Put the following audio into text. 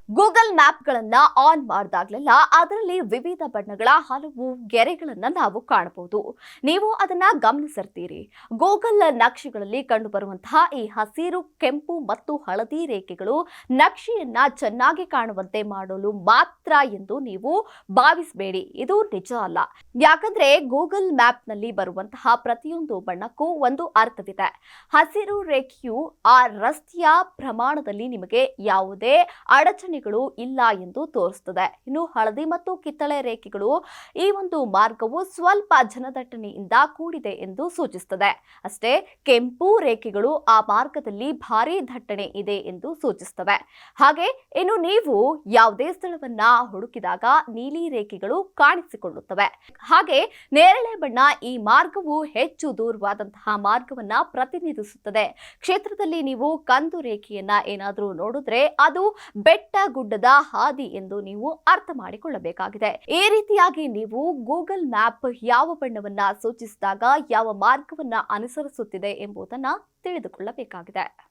Google ಮ್ಯಾಪ್ಗಳನ್ನು on ಮಾಡಿದಾಗಲೆಲ್ಲ ಅದರಲ್ಲಿ ವಿವಿಧ ಬಣ್ಣಗಳ ಹಲವು ಗೆರೆಗಳನ್ನು ನಾವು ಕಾಣಬಹುದು. ನೀವು ಅದನ್ನ ಗಮನಿಸಿರ್ತೀರಿ. ಗೂಗಲ್ ನಕ್ಷೆಗಳಲ್ಲಿ ಕಂಡುಬರುವಂತಹ ಈ ಹಸಿರು, ಕೆಂಪು ಮತ್ತು ಹಳದಿ ರೇಖೆಗಳು ನಕ್ಷೆಯನ್ನ ಚೆನ್ನಾಗಿ ಕಾಣುವಂತೆ ಮಾಡಲು ಮಾತ್ರ ಎಂದು ನೀವು ಭಾವಿಸಬೇಡಿ. ಇದು ನಿಜ ಅಲ್ಲ. ಯಾಕಂದ್ರೆ ಗೂಗಲ್ ಮ್ಯಾಪ್ನಲ್ಲಿ ಬರುವಂತಹ ಪ್ರತಿಯೊಂದು ಬಣ್ಣಕ್ಕೂ ಒಂದು ಅರ್ಥವಿದೆ. ಹಸಿರು ರೇಖೆಯು ಆ ರಸ್ತೆಯ ಪ್ರಮಾಣದಲ್ಲಿ ನಿಮಗೆ ಯಾವುದೇ ಅಡಚಣೆಗಳು ಇಲ್ಲ ಎಂದು ತೋರಿಸುತ್ತದೆ. ಇನ್ನು ಹಳದಿ ಮತ್ತು ಕಿತ್ತಳೆ ರೇಖೆಗಳು ಈ ಒಂದು ಮಾರ್ಗವು ಸ್ವಲ್ಪ ಜನದಟ್ಟಣೆಯಿಂದ ಕೂಡಿದೆ ಎಂದು ಸೂಚಿಸುತ್ತದೆ. ಅಷ್ಟೇ ಕೆಂಪು ರೇಖೆಗಳು ಆ ಮಾರ್ಗದಲ್ಲಿ ಭಾರಿ ದಟ್ಟಣೆ ಇದೆ ಎಂದು ಸೂಚಿಸುತ್ತವೆ. ಹಾಗೆ ಇನ್ನು ನೀವು ಯಾವುದೇ ಸ್ಥಳವನ್ನ ಹುಡುಕಿದಾಗ ನೀಲಿ ರೇಖೆಗಳು ಕಾಣಿಸಿಕೊಳ್ಳುತ್ತವೆ. ಹಾಗೆ ನೇರಳೆ ಬಣ್ಣ ಈ ಮಾರ್ಗವು ಹೆಚ್ಚು ದೂರವಾದಂತಹ ಮಾರ್ಗವನ್ನ ಪ್ರತಿನಿಧಿಸುತ್ತದೆ. ಕ್ಷೇತ್ರದಲ್ಲಿ ನೀವು ಕಂದು ರೇಖೆಯನ್ನ ಏನಾದರೂ ನೋಡಿದ್ರೆ ಅದು ಬೆಟ್ಟ ಗುಡ್ಡದ ಹಾದಿ ಎಂದು ನೀವು ಅರ್ಥ ಮಾಡಿಕೊಳ್ಳಬೇಕಾಗಿದೆ. ಈ ರೀತಿಯಾಗಿ ನೀವು ಗೂಗಲ್ ಮ್ಯಾಪ್ ಯಾವ ಬಣ್ಣವನ್ನ ಸೂಚಿಸಿದಾಗ ಯಾವ ಮಾರ್ಗವನ್ನ ಅನುಸರಿಸುತ್ತಿದೆ ಎಂಬುದನ್ನ ತಿಳಿದುಕೊಳ್ಳಬೇಕಾಗಿದೆ.